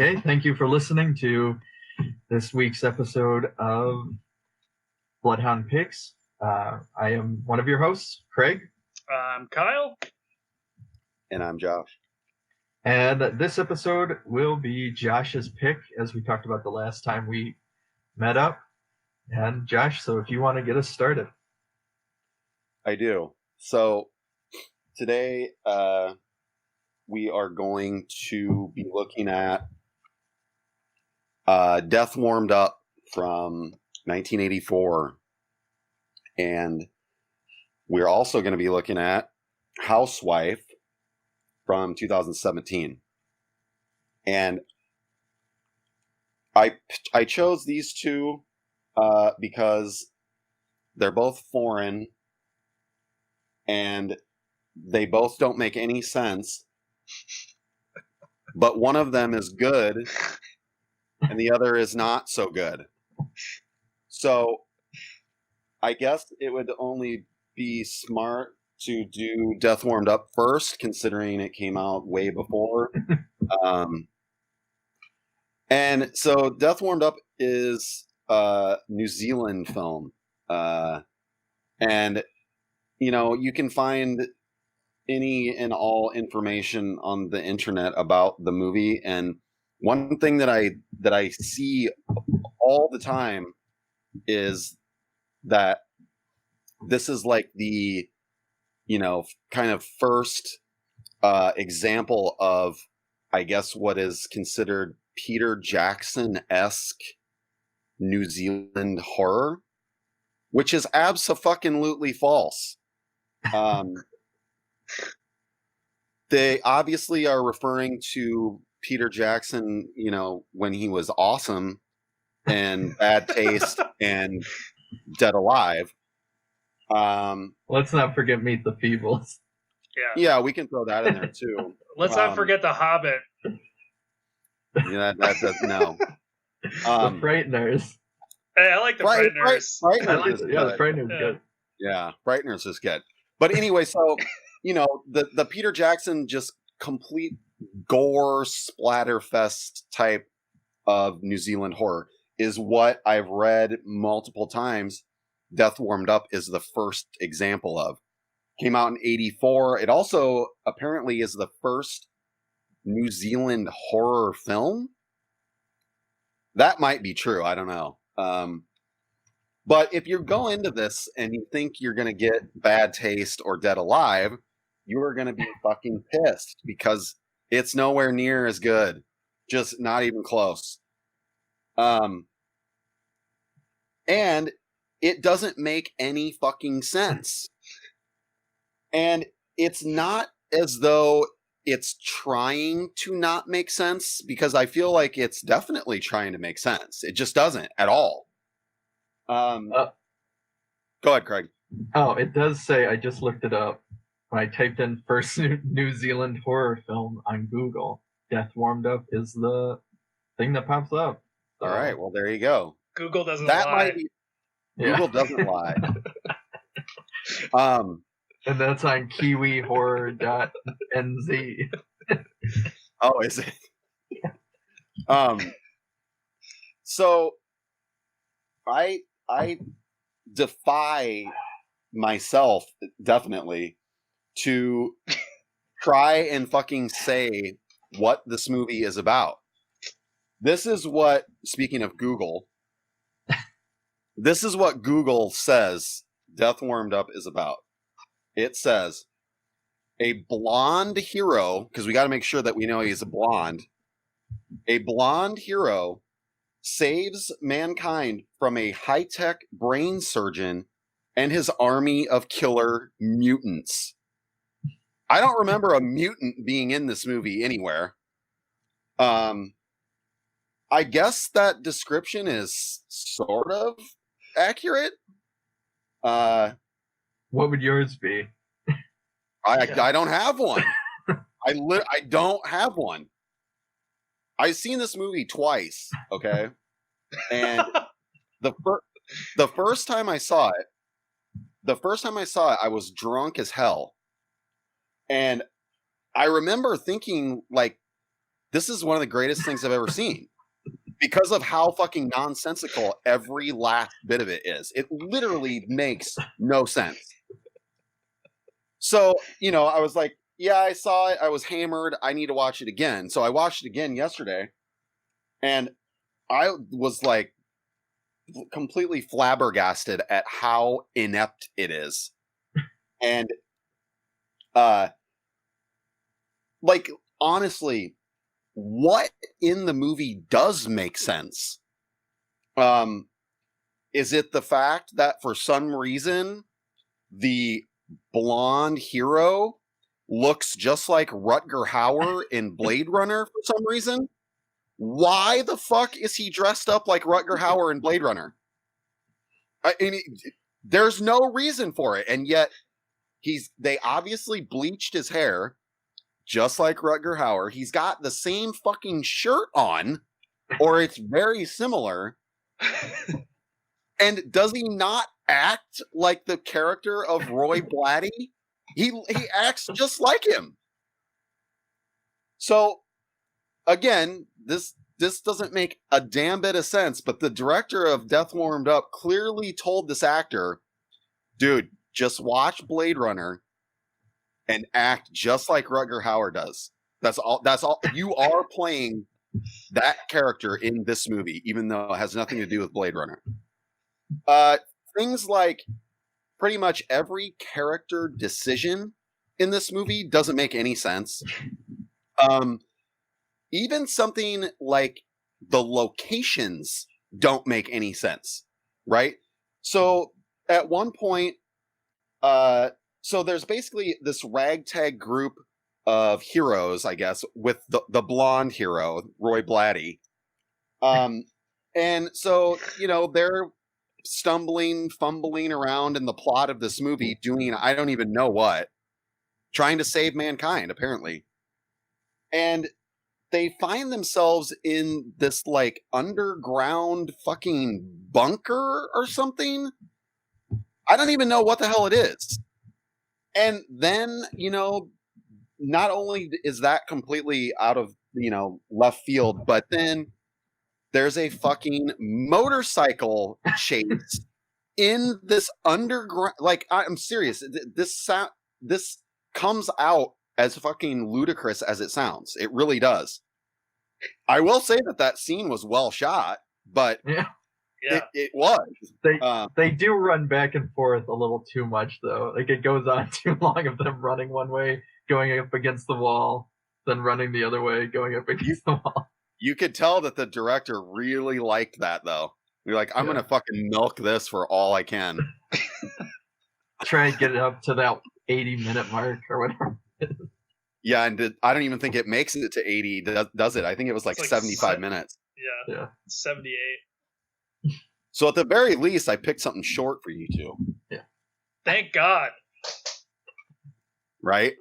Okay, thank you for listening to this week's episode of Bloodhound Pix. I am one of your hosts, Craig. I'm Kyle. And I'm Josh. And this episode will be Josh's pick, as we talked about the last time we met up. And Josh, so if you want to get us started. I do. So today we are going to be looking at Death Warmed Up from 1984. And we're also going to be looking at Housewife from 2017. And I chose these two because they're both foreign and they both don't make any sense. But one of them is good and the other is not so good. So I guess it would only be smart to do Death Warmed Up first, considering it came out way before. And so Death Warmed Up is a New Zealand film. And, you know, you can find any and all information on the internet about the movie. And one thing that I see all the time is that this is like the, you know, kind of first example of, I guess, what is considered Peter Jackson-esque New Zealand horror, which is abso-fucking-lutely false. They obviously are referring to Peter Jackson, you know, when he was awesome and Bad Taste and Dead Alive. Let's not forget Meet the Feebles. Yeah, we can throw that in there too. Let's not forget The Hobbit. Yeah, that no. The Frighteners. Hey, I like The Frighteners. The Frighteners is good. Yeah, Frighteners is good. But anyway, so, you know, the Peter Jackson just complete gore splatterfest type of New Zealand horror is what I've read multiple times. Death Warmed Up is the first example of. Came out in 1984. It also apparently is the first New Zealand horror film. That might be true. I don't know. But if you go into this and you think you're going to get Bad Taste or Dead Alive, you are going to be fucking pissed because it's nowhere near as good. Just not even close. And it doesn't make any fucking sense. And it's not as though it's trying to not make sense, because I feel like it's definitely trying to make sense. It just doesn't at all. Go ahead, Craig. Oh, it does say, I just looked it up. When I typed in first New Zealand horror film on Google, Death Warmed Up is the thing that pops up. So, all right, well, there you go. Google doesn't lie. Google doesn't lie. And that's on kiwihorror.nz. Oh, is it? Yeah. So I defy myself, definitely, to try and fucking say what this movie is about. This is what, speaking of Google, this is what Google says Death Warmed Up is about. It says, a blonde hero, because we got to make sure that we know he's a blonde. A blonde hero saves mankind from a high-tech brain surgeon and his army of killer mutants. I don't remember a mutant being in this movie anywhere. I guess that description is sort of accurate. What would yours be? I don't have one. I don't have one. I've seen this movie twice, okay? And the first time I saw it, I was drunk as hell. And I remember thinking, like, this is one of the greatest things I've ever seen. Because of how fucking nonsensical every last bit of it is. It literally makes no sense. So, I was like, yeah, I saw it. I was hammered. I need to watch it again. So I watched it again yesterday. And I was like completely flabbergasted at how inept it is. And, honestly, what in the movie does make sense? Is it the fact that for some reason the blonde hero looks just like Rutger Hauer in Blade Runner for some reason? Why the fuck is he dressed up like Rutger Hauer in Blade Runner? I mean, there's no reason for it, and yet they obviously bleached his hair just like Rutger Hauer. He's got the same fucking shirt on, or it's very similar. And does he not act like the character of Roy Blatty? He acts just like him. So, again, this doesn't make a damn bit of sense, but the director of Death Warmed Up clearly told this actor, dude, just watch Blade Runner and act just like Rutger Hauer does. That's all. You are playing that character in this movie, even though it has nothing to do with Blade Runner. Things like pretty much every character decision in this movie doesn't make any sense. Even something like the locations don't make any sense, right? So at one point, so there's basically this ragtag group of heroes, I guess, with the blonde hero, Roy Blatty. And so, they're fumbling around in the plot of this movie, doing I don't even know what, trying to save mankind, apparently. And they find themselves in this like underground fucking bunker or something. I don't even know what the hell it is. And then, not only is that completely out of, left field, but then there's a fucking motorcycle chase in this underground. Like, I'm serious. This comes out as fucking ludicrous as it sounds. It really does. I will say that scene was well shot, but yeah. It was. They do run back and forth a little too much, though. Like, it goes on too long of them running one way, going up against the wall, then running the other way, going up against the wall. You could tell that the director really liked that, though. You're like, I'm gonna fucking milk this for all I can. Try and get it up to that 80-minute mark or whatever. Yeah, and I don't even think it makes it to 80, does it? I think it was like 75 minutes. Yeah, 78. So at the very least, I picked something short for you two. Yeah. Thank God. Right?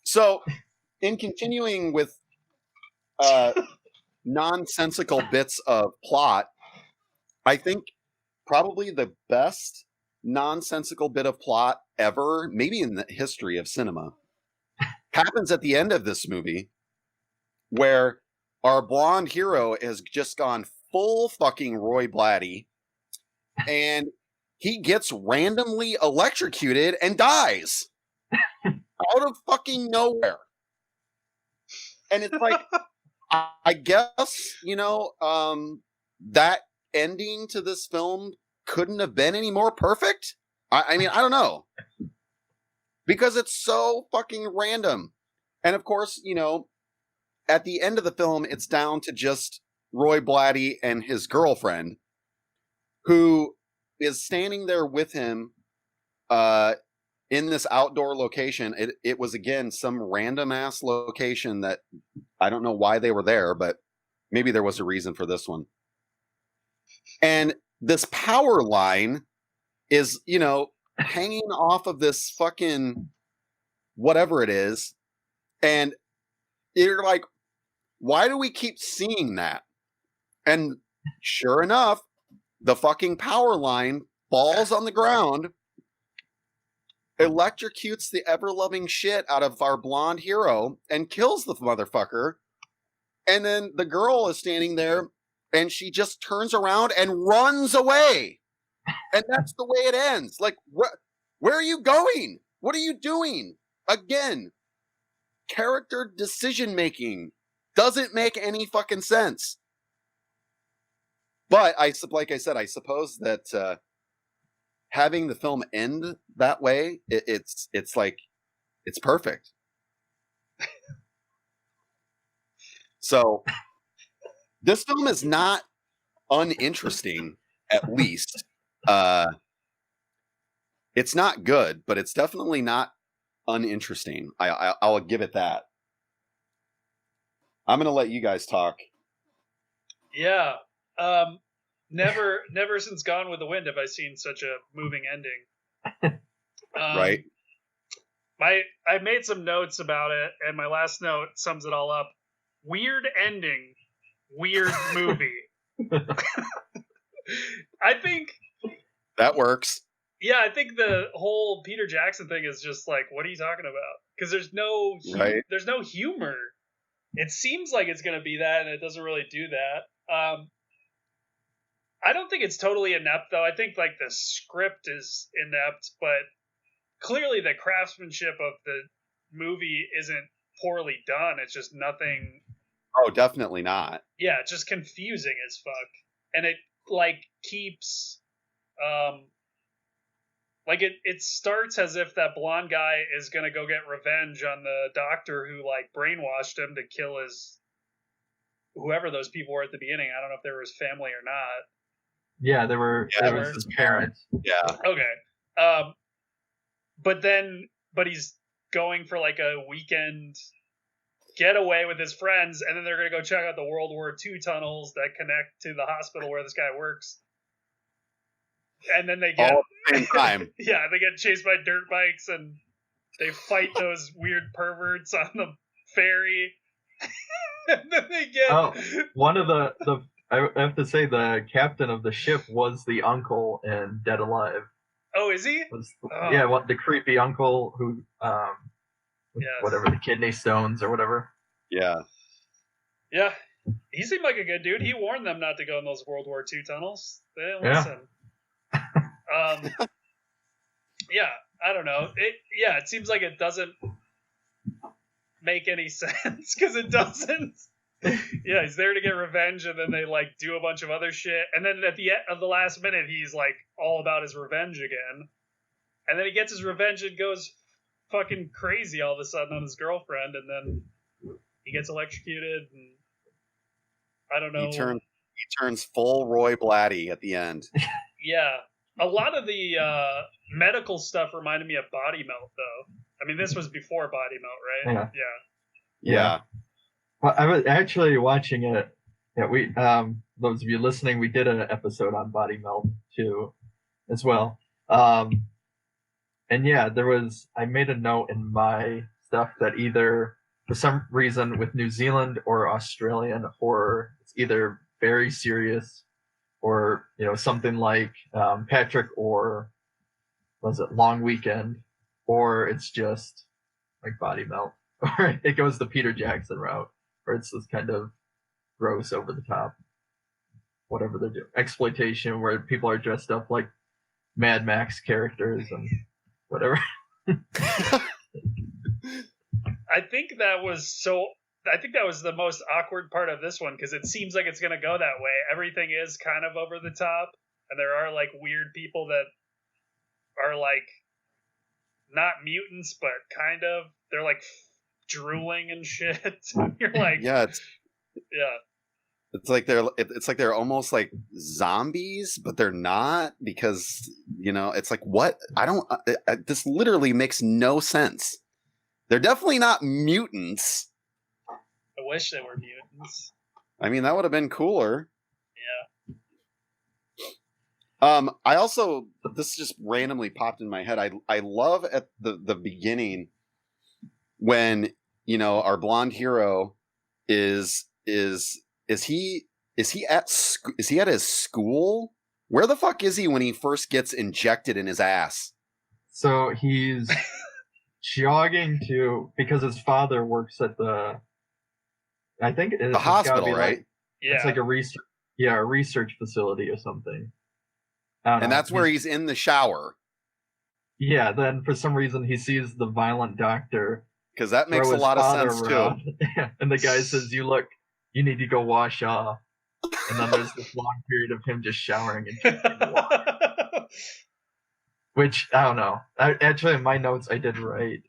So, in continuing with nonsensical bits of plot, I think probably the best nonsensical bit of plot ever, maybe in the history of cinema, happens at the end of this movie, where our blonde hero has just gone full fucking Roy Blatty, and he gets randomly electrocuted and dies out of fucking nowhere. And it's like, I guess, that ending to this film couldn't have been any more perfect. I mean, I don't know. Because it's so fucking random. And of course, at the end of the film, it's down to just Roy Blatty and his girlfriend, who is standing there with him in this outdoor location. It was, again, some random ass location that I don't know why they were there, but maybe there was a reason for this one. And this power line is, hanging off of this fucking whatever it is. And you're like, why do we keep seeing that? And sure enough, the fucking power line falls on the ground electrocutes the ever-loving shit out of our blonde hero and kills the motherfucker. And then the girl is standing there and she just turns around and runs away. And that's the way it ends. Like, where are you going? What are you doing? Again, character decision-making doesn't make any fucking sense. But like I said, I suppose that having the film end that way, it's like, it's perfect. So this film is not uninteresting, at least. It's not good, but it's definitely not uninteresting. I'll give it that. I'm going to let you guys talk. Yeah. Never since Gone with the Wind have I seen such a moving ending. Right. I made some notes about it, and my last note sums it all up. Weird ending, weird movie. I think that works. Yeah, I think the whole Peter Jackson thing is just like, what are you talking about? Because there's no humor. It seems like it's going to be that, and it doesn't really do that. I don't think it's totally inept, though. I think like the script is inept, but clearly the craftsmanship of the movie isn't poorly done. It's just nothing. Oh, definitely not. Yeah, it's just confusing as fuck, and it like keeps like it starts as if that blonde guy is gonna go get revenge on the doctor who like brainwashed him to kill his whoever those people were at the beginning. I don't know if they were his family or not. Yeah, they were. Yeah, it was his parents. Yeah. Okay. But he's going for like a weekend getaway with his friends, and then they're gonna go check out the World War II tunnels that connect to the hospital where this guy works. And then they get all at the same time. Yeah, they get chased by dirt bikes, and they fight those weird perverts on the ferry. And then they get one of the I have to say the captain of the ship was the uncle in Dead Alive. Oh, is he? Yeah, the creepy uncle who whatever, the kidney stones or whatever. Yeah. Yeah. He seemed like a good dude. He warned them not to go in those World War II tunnels. They didn't listen. Yeah, I don't know. It seems like it doesn't make any sense because it doesn't. Yeah, he's there to get revenge, and then they like do a bunch of other shit, and then at the end of the last minute, he's like all about his revenge again, and then he gets his revenge and goes fucking crazy all of a sudden on his girlfriend, and then he gets electrocuted, and I don't know. He turns full Roy Blatty at the end. Yeah. A lot of the medical stuff reminded me of Body Melt, though. I mean, this was before Body Melt, right? Yeah. Well, I was actually watching it. Yeah, we those of you listening, we did an episode on Body Melt too, as well. And yeah, I made a note in my stuff that either for some reason with New Zealand or Australian horror, it's either very serious, or something like Patrick, or was it Long Weekend, or it's just like Body Melt, or it goes the Peter Jackson route, or it's this kind of gross, over the top, whatever they're doing, exploitation, where people are dressed up like Mad Max characters and whatever. I think that was the most awkward part of this one, because it seems like it's going to go that way. Everything is kind of over the top, and there are like weird people that are like not mutants, but kind of. They're like drooling and shit. You're like, It's like they're almost like zombies, but they're not, because it's like, what? This literally makes no sense. They're definitely not mutants. I wish they were mutants. I mean, that would have been cooler. Yeah. I also, this just randomly popped in my head. I love at the beginning when our blonde hero is he at his school? Where the fuck is he when he first gets injected in his ass? So he's jogging because his father works at I think The hospital, right? Yeah. It's like a research facility or something. I don't And know. that's where he's in the shower. Yeah, then for some reason he sees the violent doctor. Because that makes throw a his lot of father sense around. too. And the guy says, you need to go wash off. And then there's this long period of him just showering and drinking water. Which, I don't know. Actually, in my notes, I did write,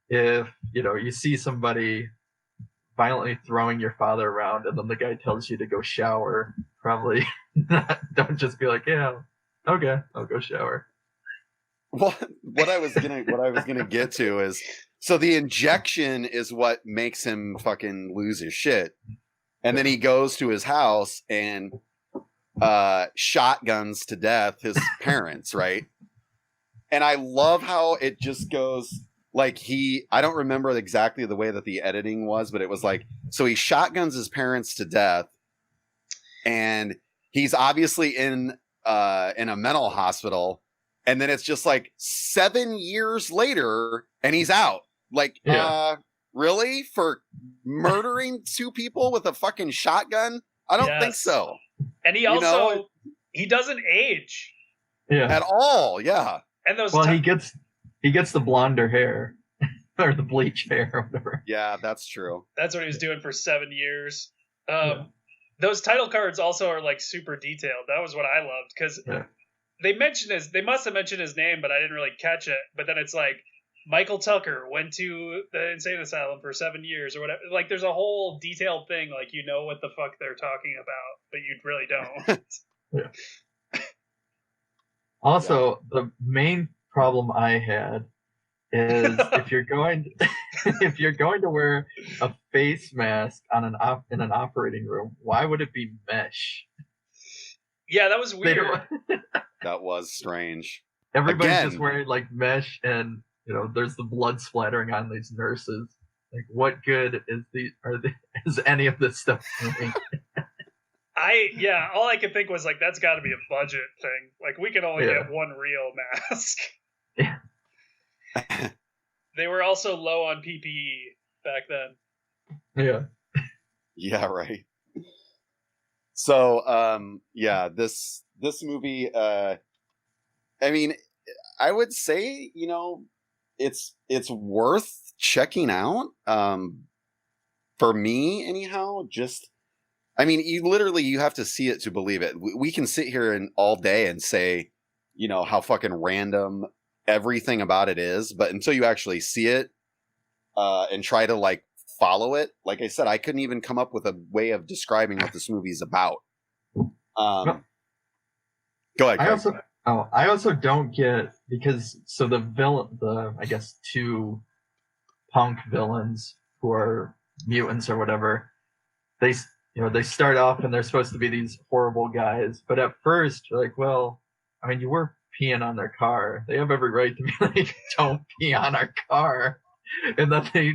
if, you see somebody violently throwing your father around and then the guy tells you to go shower, probably don't just be like, yeah, okay, I'll go shower. What I was gonna get to is, so the injection is what makes him fucking lose his shit. And then he goes to his house and shotguns to death his parents, right? And I love how it just goes like I don't remember exactly the way that the editing was, but it was like, so he shotguns his parents to death and he's obviously in a mental hospital. And then it's just like 7 years later and he's out. Like, really? For murdering 2 people with a fucking shotgun? I don't think so. And he also, he doesn't age. Yeah. At all, yeah. And those he gets the blonder hair. Or the bleach hair or whatever. Yeah, that's true. That's what he was doing for 7 years. Those title cards also are like super detailed. That was what I loved, because they must have mentioned his name, but I didn't really catch it. But then it's like, Michael Tucker went to the insane asylum for 7 years or whatever. Like, there's a whole detailed thing, like, what the fuck they're talking about, but you really don't. Also, the main problem I had is if you're going to wear a face mask in an operating room, why would it be mesh? Yeah, that was weird. That was strange. Everybody's just wearing like mesh, and there's the blood splattering on these nurses. Like, what good is any of this stuff doing? All I could think was like, that's got to be a budget thing. Like, we can only get one real mask. Yeah. They were also low on PPE back then. Yeah. Yeah, right. So, this movie, I mean, I would say, it's worth checking out. For me, anyhow, you have to see it to believe it. We can sit here all day and say, how fucking random everything about it is, but until you actually see it and try to like follow it, like I said, I couldn't even come up with a way of describing what this movie is about. Go ahead. I also don't get, because the villain, I guess 2 punk villains who are mutants or whatever, they start off and they're supposed to be these horrible guys, but at first you're like, well, I mean, you were peeing on their car. They have every right to be like, don't pee on our car. And then they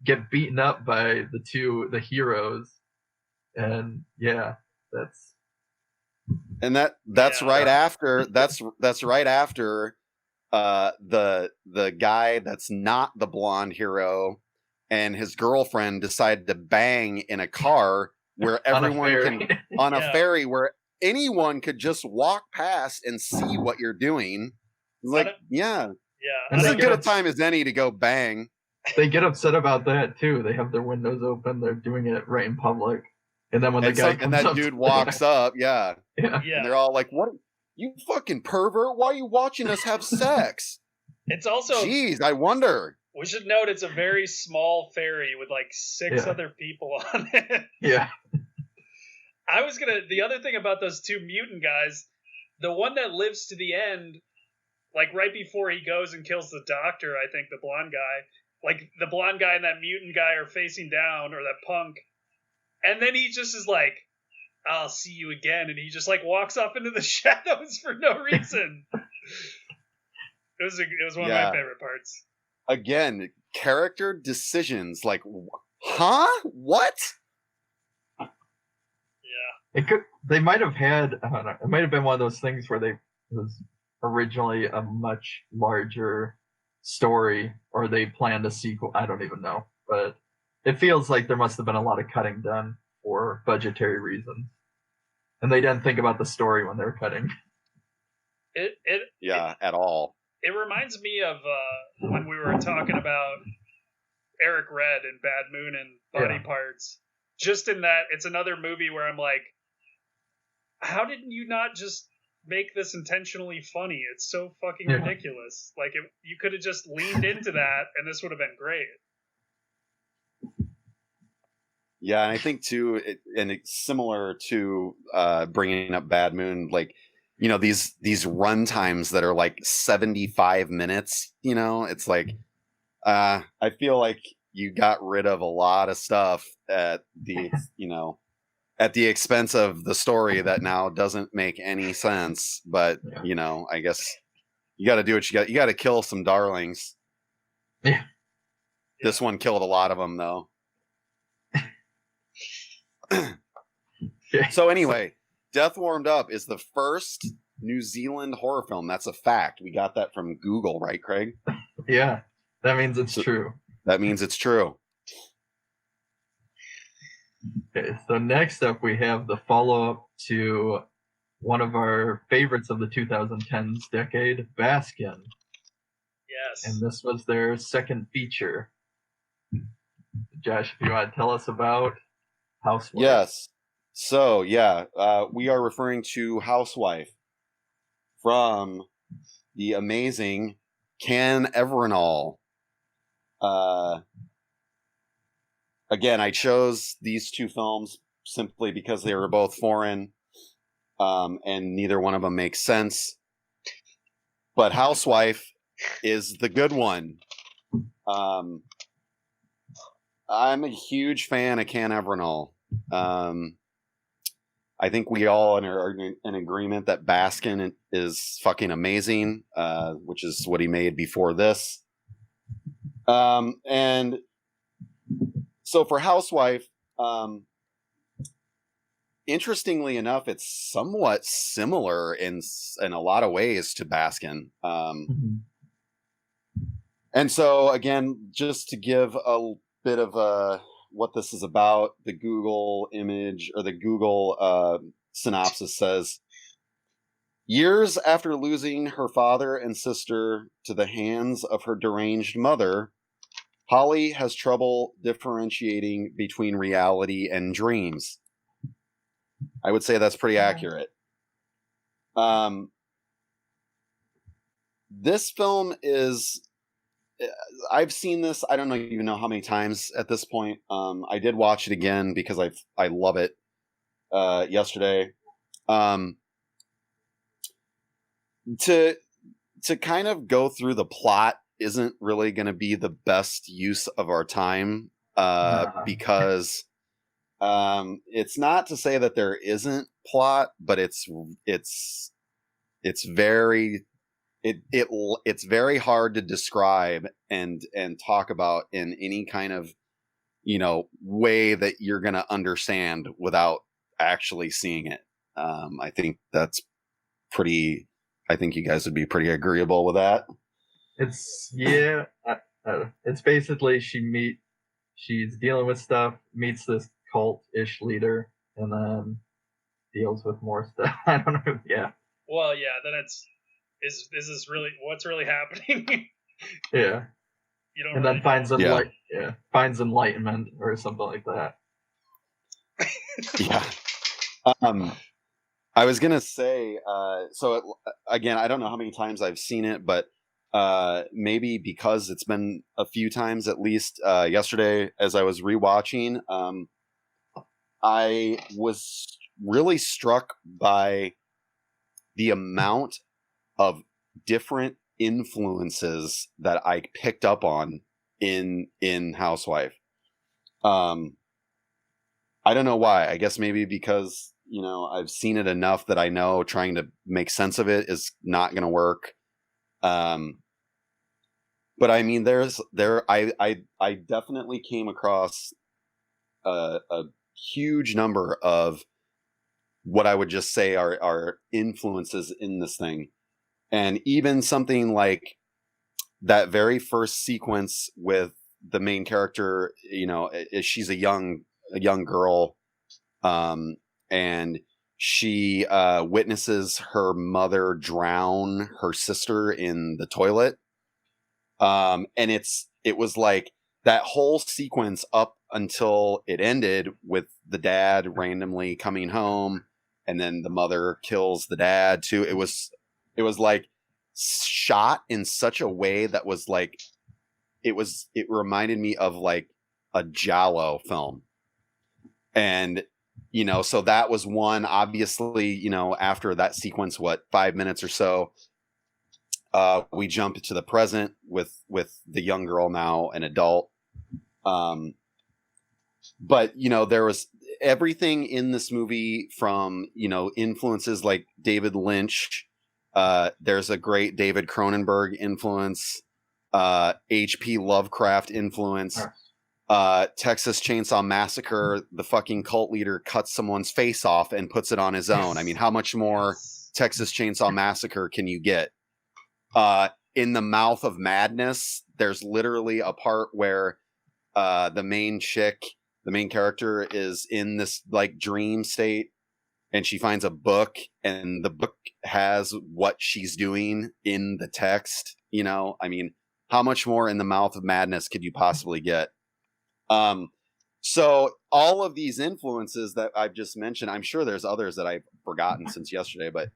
get beaten up by the heroes. And that's right after that's right after the guy that's not the blonde hero and his girlfriend decided to bang in a car where everyone on a ferry where anyone could just walk past and see what you're doing. Like, this is as good a time as any to go bang. They get upset about that too. They have their windows open. They're doing it right in public. And then when the guy comes up, dude walks up, and they're all like, "What? You fucking pervert! Why are you watching us have sex?" It's also, jeez, I wonder. We should note it's a very small ferry with like 6 other people on it. Yeah. The other thing about those 2 mutant guys, the one that lives to the end, like right before he goes and kills the doctor, I think the blonde guy, like the blonde guy and that mutant guy are facing down, or that punk. And then he just is like, I'll see you again. And he just like walks off into the shadows for no reason. It was one of my favorite parts. Again, character decisions. Like, huh? What? Yeah. They might have had, I don't know, it might have been one of those things where it was originally a much larger story, or they planned a sequel. I don't even know, but it feels like there must have been a lot of cutting done for budgetary reasons, and they didn't think about the story when they were cutting. At all. It reminds me of when we were talking about Eric Red and Bad Moon and Body Parts. Just in that, it's another movie where I'm like, how did you not just make this intentionally funny? It's so fucking ridiculous. Like, you could have just leaned into that, and this would have been great. Yeah, and I think too, it's similar to bringing up Bad Moon, like, you know, these run times that are like 75 minutes. You know, it's like I feel like you got rid of a lot of stuff at the at the expense of the story that now doesn't make any sense. But you know, I guess you got to do what you got. You got to kill some darlings. Yeah. This one killed a lot of them, though. So anyway, Death Warmed Up is the first New Zealand horror film. That's a fact. We got that from Google, right, Craig? Yeah, that means it's true. That means it's true. Okay, so next up we have the follow-up to one of our favorites of the 2010s decade, Baskin. Yes. And this was their second feature. Josh, if you want to tell us about Housewife. Yes. So, we are referring to Housewife from the amazing Can Evernall. Again, I chose these two films simply because they were both foreign, and neither one of them makes sense. But Housewife is the good one. I'm a huge fan of Can Evernall. I think we all are in agreement that Baskin is fucking amazing, which is what he made before this. And so for Housewife, interestingly enough, it's somewhat similar in a lot of ways to Baskin. And so again, just to give a bit of what this is about, the Google image or the Google synopsis says, years after losing her father and sister to the hands of her deranged mother, Holly has trouble differentiating between reality and dreams. I would say that's pretty accurate. This film is, I've seen this, I don't even know how many times at this point. I did watch it again because I love it yesterday. To kind of go through the plot isn't really going to be the best use of our time because it's not to say that there isn't plot, but it's very it's very hard to describe and talk about in any kind of way that you're going to understand without actually seeing it. I think that's pretty. I think you guys would be pretty agreeable with that. It's it's basically she's dealing with stuff, meets this cult-ish leader, and then deals with more stuff. I don't know. Yeah. Well, yeah. Then is this really what's really happening? Yeah. You don't. And really then finds enlightenment or something like that. Yeah. I was gonna say. So again, I don't know how many times I've seen it, but maybe because it's been a few times at least. Yesterday, as I was rewatching, I was really struck by the amount of different influences that I picked up on in Housewife. I don't know why. I guess maybe because I've seen it enough that I know trying to make sense of it is not going to work. But I mean, I definitely came across a huge number of what I would just say are influences in this thing. And even something like that very first sequence with the main character, she's a young girl, and she witnesses her mother drown her sister in the toilet. And it was like that whole sequence up until it ended with the dad randomly coming home, and then the mother kills the dad too. It was like shot in such a way that was like, it reminded me of like a Giallo film. And so that was one. Obviously, after that sequence, 5 minutes or so, we jump into the present with the young girl, now an adult. But there was everything in this movie from influences like David Lynch. There's a great David Cronenberg influence, H.P. Lovecraft influence, Texas Chainsaw Massacre. The fucking cult leader cuts someone's face off and puts it on his own. I mean, how much more Texas Chainsaw Massacre can you get? In the Mouth of Madness, there's literally a part where the main character is in this like dream state, and she finds a book, and the book has what she's doing in the text. I mean, how much more in the Mouth of Madness could you possibly get? So all of these influences that I've just mentioned, I'm sure there's others that I've forgotten since yesterday, but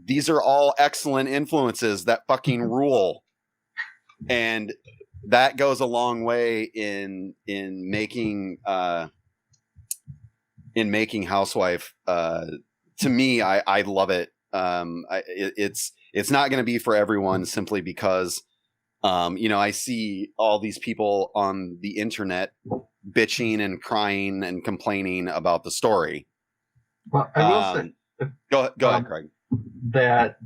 these are all excellent influences that fucking rule. And that goes a long way in making Housewife. To me, I love it. It's not going to be for everyone, simply because I see all these people on the internet bitching and crying and complaining about the story. Well, I will say, go ahead, Craig. That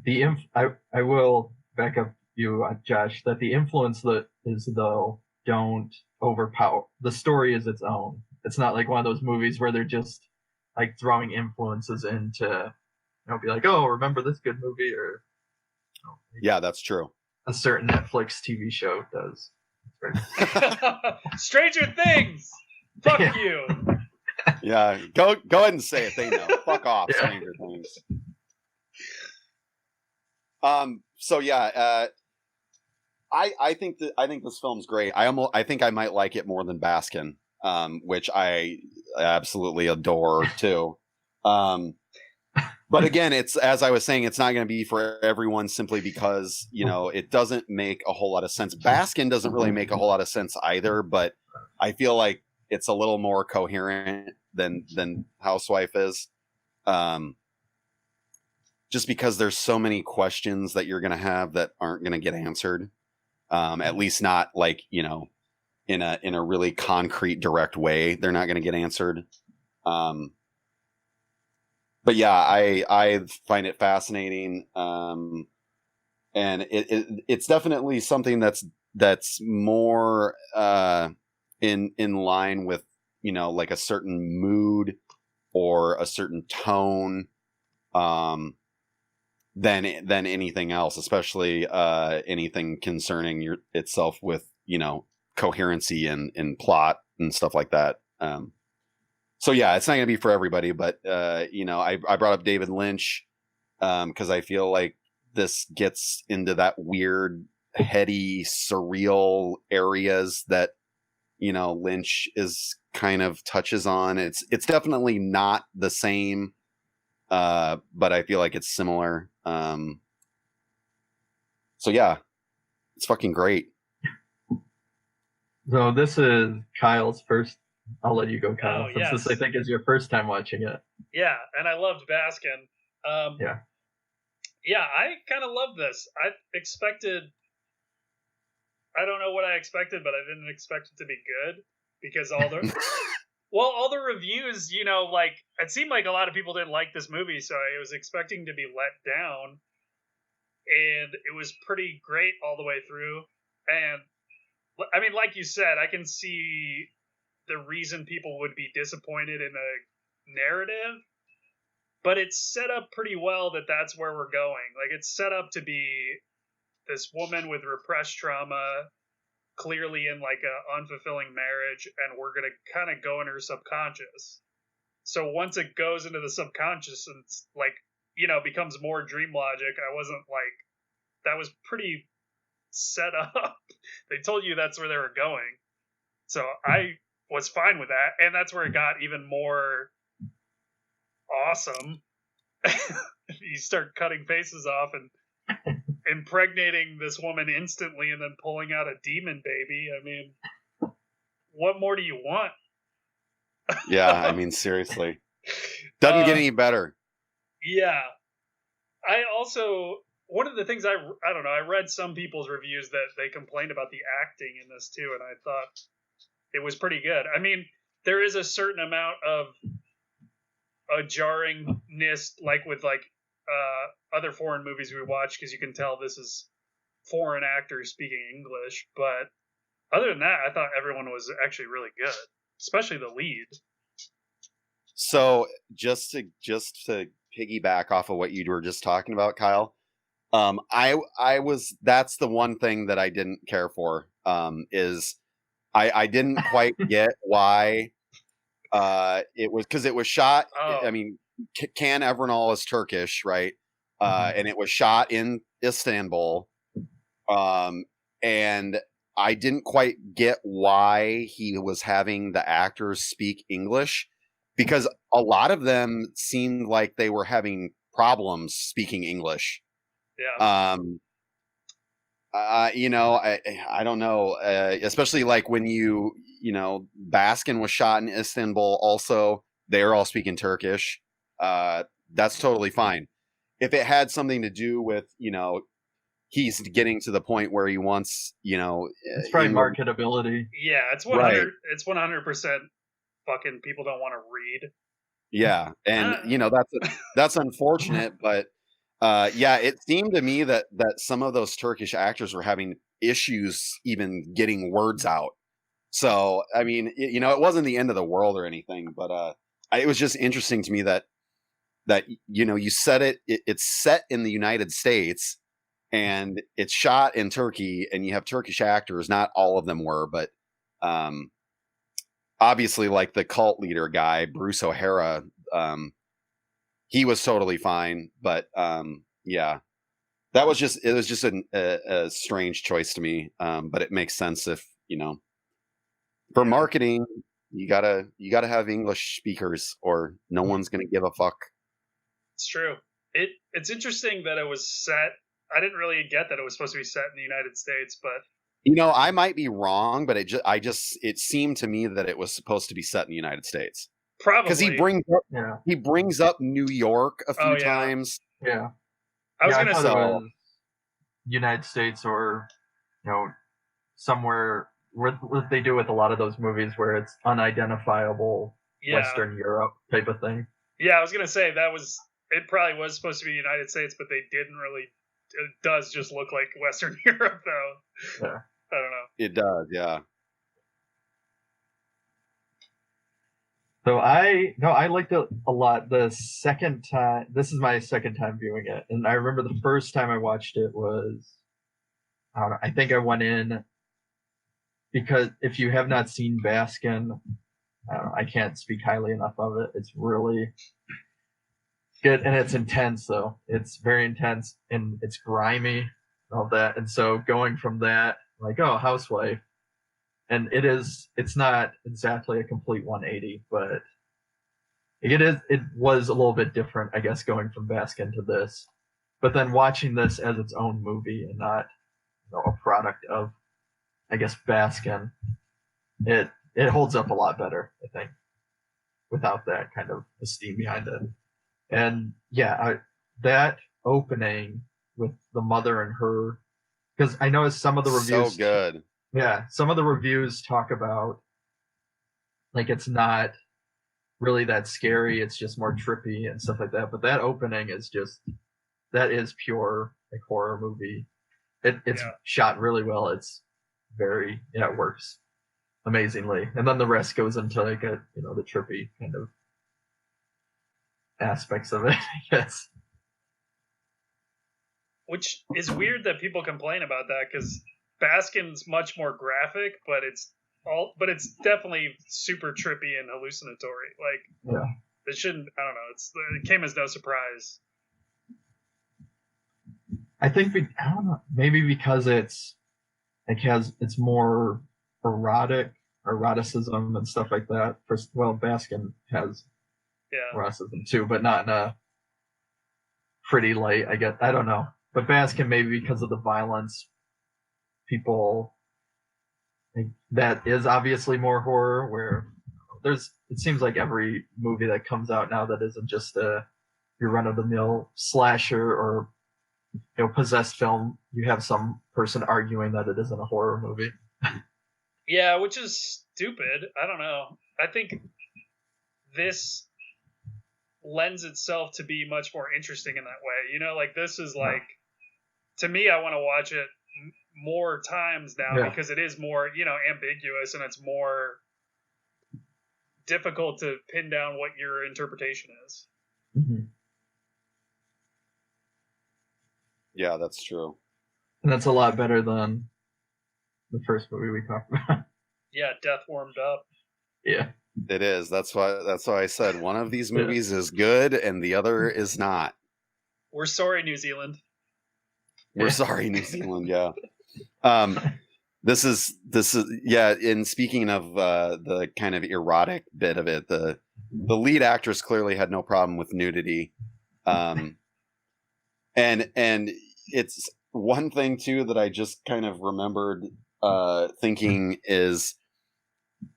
I will back up you, Josh, that the influence that is, though, don't overpower. The story is its own. It's not like one of those movies where they're just like throwing influences into, be like, oh, remember this good movie, or yeah, that's true. A certain Netflix TV show does. Stranger Things. Fuck you. Yeah, go ahead and say it. They know. Fuck off, yeah. Stranger Things. So yeah, I think this film's great. I think I might like it more than Baskin, which I absolutely adore too. But again, it's, as I was saying, it's not going to be for everyone, simply because it doesn't make a whole lot of sense. Baskin doesn't really make a whole lot of sense either, but I feel like it's a little more coherent than Housewife is. Just because there's so many questions that you're going to have that aren't going to get answered. At least not like, in a really concrete, direct way. They're not going to get answered. But yeah, I find it fascinating. And it's definitely something that's more in line with, like a certain mood or a certain tone, than anything else, especially anything concerning itself with coherency and plot and stuff like that. So yeah, it's not going to be for everybody, but I brought up David Lynch because I feel like this gets into that weird, heady, surreal areas that Lynch is kind of touches on. It's definitely not the same, but I feel like it's similar. So yeah, it's fucking great. So this is Kyle's first. I'll let you go, Kyle, since yes. this, I think, is your first time watching it. Yeah, and I loved Baskin. Yeah, I kind of loved this. I don't know what I expected, but I didn't expect it to be good, because all the reviews, like, it seemed like a lot of people didn't like this movie, so I was expecting to be let down, and it was pretty great all the way through. And I mean, like you said, I can see the reason people would be disappointed in the narrative, but it's set up pretty well that that's where we're going. Like, it's set up to be this woman with repressed trauma, clearly in like a unfulfilling marriage, and we're gonna kind of go in her subconscious. So once it goes into the subconscious and like, you know, becomes more dream logic, I wasn't like, that was pretty set up. They told you that's where they were going. So I was fine with that. And that's where it got even more awesome. You start cutting faces off and impregnating this woman instantly and then pulling out a demon baby. I mean, what more do you want? Yeah, I mean, seriously. Doesn't get any better. Yeah. I also, one of the things I don't know, I read some people's reviews that they complained about the acting in this too, and I thought it was pretty good. I mean, there is a certain amount of a jarringness, like with like other foreign movies we watch, because you can tell this is foreign actors speaking English. But other than that, I thought everyone was actually really good, especially the lead. So just to piggyback off of what you were just talking about, Kyle, that's the one thing that I didn't care for, is I didn't quite get why it was, because it was shot. I mean, Can Evernal is Turkish, right? And it was shot in Istanbul, and I didn't quite get why he was having the actors speak English, because a lot of them seemed like they were having problems speaking English. Yeah. You know, I don't know, especially like when you know, Baskin was shot in Istanbul also. They're all speaking Turkish. That's totally fine. If it had something to do with, you know, he's getting to the point where he wants, you know, it's probably marketability. Yeah, it's 100%. Right. It's 100% fucking people don't want to read. Yeah, and you know, that's unfortunate, but yeah, it seemed to me that some of those Turkish actors were having issues even getting words out. So, I mean, you know, it wasn't the end of the world or anything, but it was just interesting to me that you know, you said it's set in the United States and it's shot in Turkey, and you have Turkish actors. Not all of them were, but obviously, like the cult leader guy, Bruce O'Hara, he was totally fine. But yeah, it was just a strange choice to me. But it makes sense if, you know, for marketing, you gotta have English speakers, or no one's gonna give a fuck. It's true. It's interesting that it was set. I didn't really get that it was supposed to be set in the United States, but you know, I might be wrong, but it seemed to me that it was supposed to be set in the United States. Probably, because he brings up New York a few times. Yeah, I was gonna say it was United States, or you know, somewhere what they do with a lot of those movies where it's unidentifiable Western Europe type of thing. Yeah, I was gonna say it probably was supposed to be United States, but they didn't really. It does just look like Western Europe, though. Yeah. I don't know. It does, yeah. So I liked it a lot. The second time, this is my second time viewing it, and I remember the first time I watched it was, I don't know, I think I went in because if you have not seen Baskin, I can't speak highly enough of it. It's really good, and it's intense though. It's very intense, and it's grimy and all that. And so going from that, like, oh, Housewife, and it's not exactly a complete 180, but it was a little bit different, I guess, going from Baskin to this. But then watching this as its own movie and not, you know, a product of, I guess, Baskin, it holds up a lot better, I think, without that kind of esteem behind it. And yeah, that opening with the mother and her, because I noticed some of the reviews. So good. Yeah, some of the reviews talk about like it's not really that scary. It's just more trippy and stuff like that. But that opening is pure like horror movie. It's shot really well. It's it works amazingly. And then the rest goes into like the trippy kind of aspects of it, I guess. Which is weird that people complain about that, because Baskin's much more graphic, but it's definitely super trippy and hallucinatory. Like, Yeah. it shouldn't. I don't know. It came as no surprise. I think I don't know. Maybe because it's more eroticism and stuff like that. First, well, Baskin has eroticism too, but not in a pretty light. I guess I don't know. But Baskin, maybe because of the violence, people that is obviously more horror. Where it seems like every movie that comes out now that isn't just your run of the mill slasher or possessed film, you have some person arguing that it isn't a horror movie. Yeah, which is stupid. I don't know. I think this lends itself to be much more interesting in that way. Like this is like, to me, I want to watch it more times now because it is more, ambiguous, and it's more difficult to pin down what your interpretation is. Mm-hmm. Yeah, that's true. And that's a lot better than the first movie we talked about. Yeah, Death Warmed Up. Yeah. It is. That's why I said one of these movies is good and the other is not. We're sorry, New Zealand. We're sorry, New Zealand. Yeah. This is and speaking of the kind of erotic bit of it, the lead actress clearly had no problem with nudity. And it's one thing too that I just kind of remembered thinking is,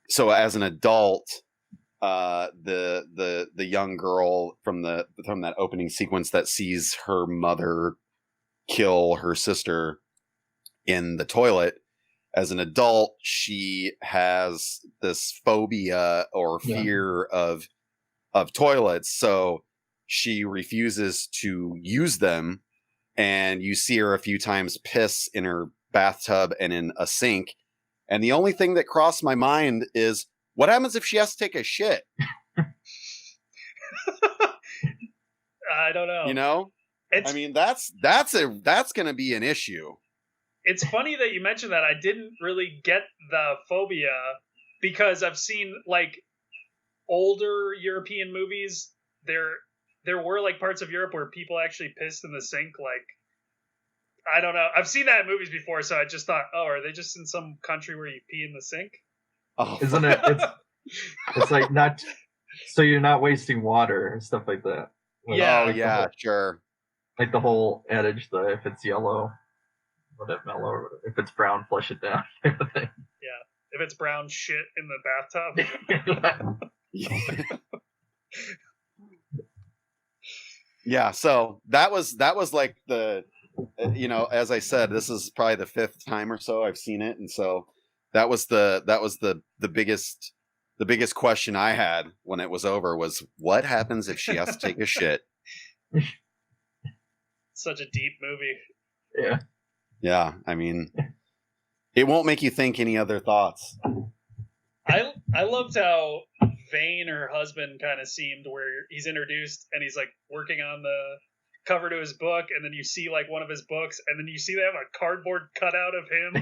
so as an adult, the young girl from that opening sequence that sees her mother kill her sister in the toilet, as an adult, she has this phobia or fear of toilets, so she refuses to use them. And you see her a few times piss in her bathtub and in a sink. And the only thing that crossed my mind is, what happens if she has to take a shit? I don't know. I mean, that's going to be an issue. It's funny that you mentioned that. I didn't really get the phobia because I've seen like older European movies. There were like parts of Europe where people actually pissed in the sink. Like, I don't know. I've seen that in movies before, so I just thought, oh, are they just in some country where you pee in the sink? Oh, isn't it? It's like not, so you're not wasting water and stuff like that. Yeah. Oh yeah, sure. Like the whole adage, if it's yellow, let it mellow, or if it's brown, flush it down. Yeah. If it's brown, shit in the bathtub. Yeah, so that was like the, as I said, this is probably the 5th time or so I've seen it, and so that was the biggest question I had when it was over was, what happens if she has to take a shit? Such a deep movie. Yeah. Yeah, I mean, it won't make you think any other thoughts. I loved how vain her husband kind of seemed, where he's introduced and he's like working on the cover to his book, and then you see like one of his books, and then you see they have a cardboard cutout of him.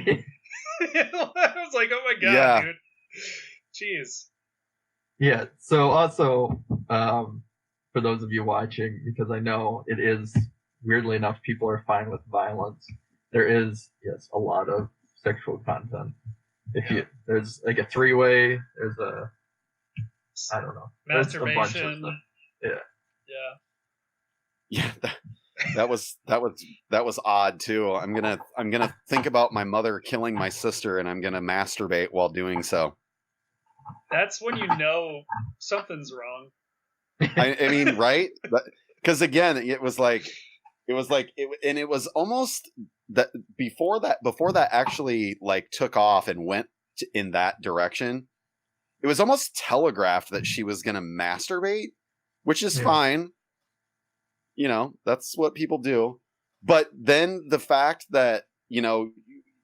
I was like, oh my god, dude. Jeez. Yeah, so also, for those of you watching, because I know it is, weirdly enough, people are fine with violence. There is, yes, a lot of sexual content. There's like a 3-way, there's I don't know. Masturbation. There's a bunch of stuff. Yeah. That was odd too. I'm gonna think about my mother killing my sister, and I'm gonna masturbate while doing so. That's when you know something's wrong. I mean, right? Because again, it was almost that before that actually like took off and went in that direction. It was almost telegraphed that she was going to masturbate, which is fine. That's what people do. But then the fact that,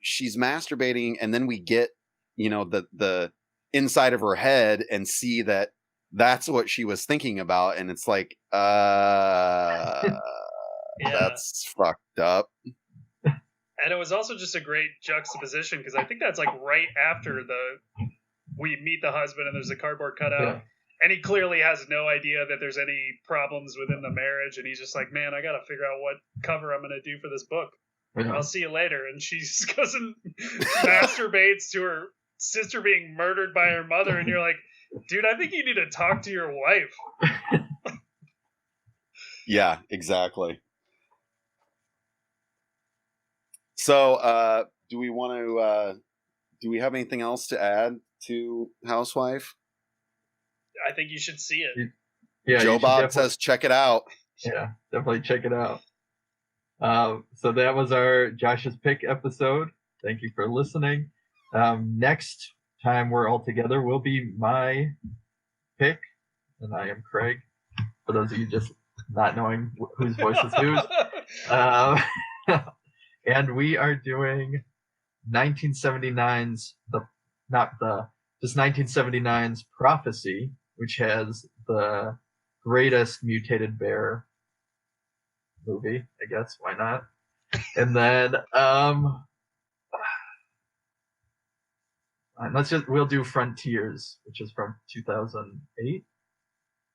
she's masturbating, and then we get, the inside of her head and see that that's what she was thinking about, and it's like, that's fucked up. And it was also just a great juxtaposition because I think that's like right after we meet the husband and there's a cardboard cutout. Yeah. And he clearly has no idea that there's any problems within the marriage. And he's just like, man, I got to figure out what cover I'm going to do for this book. Yeah. I'll see you later. And she just goes and masturbates to her sister being murdered by her mother. And you're like, dude, I think you need to talk to your wife. Yeah, exactly. So, do we have anything else to add to Housewife? I think you should see it. Yeah, Joe Bob says, check it out. Yeah, definitely check it out. So that was our Josh's Pick episode. Thank you for listening. Next time we're all together will be my pick, and I am Craig. For those of you just not knowing whose voice is whose. And we are doing 1979's 1979's Prophecy, which has the greatest mutated bear movie, I guess. Why not? And then we'll do Frontiers, which is from 2008,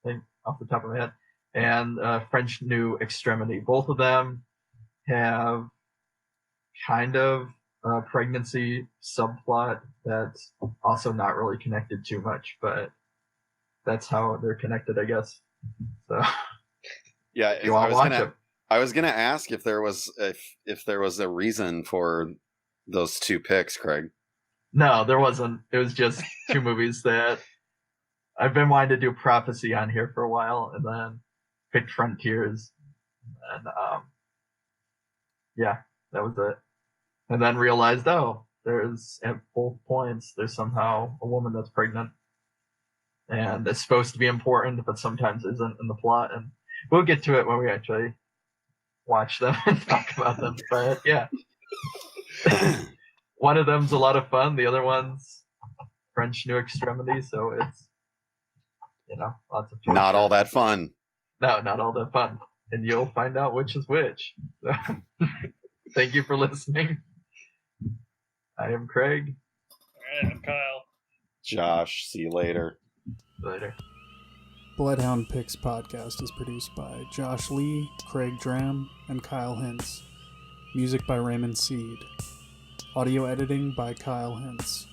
I think, off the top of my head, and French New Extremity. Both of them have kind of a pregnancy subplot that's also not really connected too much, but that's how they're connected, I guess. So yeah, you want to watch them. I was gonna ask if there was a reason for those two picks, Craig. No, there wasn't. It was just two movies that I've been wanting to do Prophecy on here for a while, and then picked Frontiers, and yeah, that was it. And then realized, there's at both points there's somehow a woman that's pregnant, and it's supposed to be important, but sometimes isn't in the plot. And we'll get to it when we actually watch them and talk about them. But yeah, one of them's a lot of fun. The other one's French New Extremity, so it's lots of fun. Not all that fun. No, not all that fun, and you'll find out which is which. So, thank you for listening. I am Craig. All right, I'm Kyle. Josh, see you later. Later. Bloodhound Pix podcast is produced by Josh Lee, Craig Dram, and Kyle Hintz. Music by Raymond Seed. Audio editing by Kyle Hintz.